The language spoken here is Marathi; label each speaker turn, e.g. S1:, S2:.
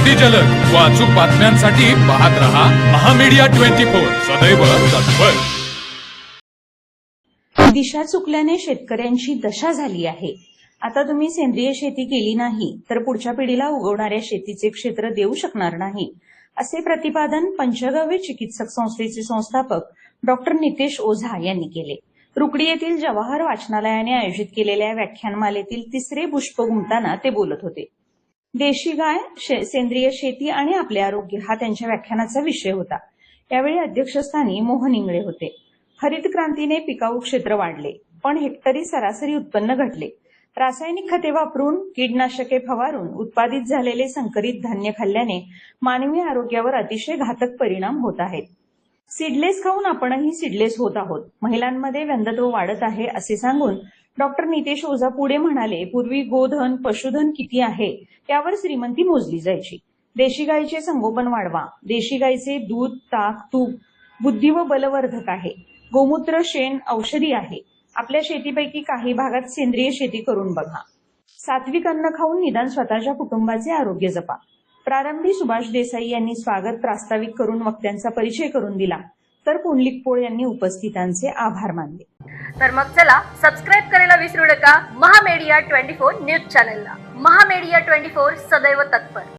S1: अगदी जलद व अचूक बातम्यांसाठी पाहत रहा महामीडिया 24 सदैव तत्पर।
S2: दिशा चुकल्याने शेतकऱ्यांची दशा झाली आहे। आता तुम्ही सेंद्रिय शेती केली नाही तर पुढच्या पिढीला उगवणाऱ्या शेतीचे क्षेत्र देऊ शकणार नाही, असे प्रतिपादन पंचगव्य चिकित्सक संस्थेचे संस्थापक डॉक्टर नितेश ओझा यांनी केले। रुकडी येथील जवाहर वाचनालयाने आयोजित केलेल्या व्याख्यानमालेतील तिसरे पुष्प गुंफताना ते बोलत होते। देशी गाय, सेंद्रिय शेती आणि आपले आरोग्य हा त्यांच्या व्याख्यानाचा विषय होता। यावेळी अध्यक्षस्थानी मोहन इंगळे होते। हरित क्रांतीने पिकाऊ क्षेत्र वाढले, पण हेक्टरी सरासरी उत्पन्न घटले। रासायनिक खते वापरून, कीटनाशके फवारून उत्पादित झालेले संकरित धान्य खाल्ल्याने मानवी आरोग्यावर अतिशय घातक परिणाम होत आहेत। सीडलेस खाऊन आपणही सीडलेस होत आहोत। महिलांमध्ये व्यंधत्व वाढत आहे असे सांगून डॉक्टर नितेश ओझा पुढे म्हणाले, पूर्वी गोधन, पशुधन किती आहे यावर श्रीमंती मोजली जायची। देशी गायीचे संगोपन वाढवा। देशी गायीचे दूध, ताक, तूप बुद्धी व बलवर्धक आहे। गोमूत्र, शेण औषधी आहे। आपल्या शेतीपैकी काही भागात सेंद्रिय शेती करून बघा। सात्विक अन्न खाऊन निदान स्वतःच्या कुटुंबाचे आरोग्य जपा। प्रारंभी सुभाष देसाई यांनी स्वागत प्रास्ताविक करून वक्त्यांचा परिचय करून दिला, तर पुंडलिक पोळ यांनी उपस्थितांचे आभार मानले।
S3: तर मग चला सबस्क्राईब करायला विसरू नका महामीडिया 24 न्यूज चॅनलला। महामीडिया 24 सदैव तत्पर।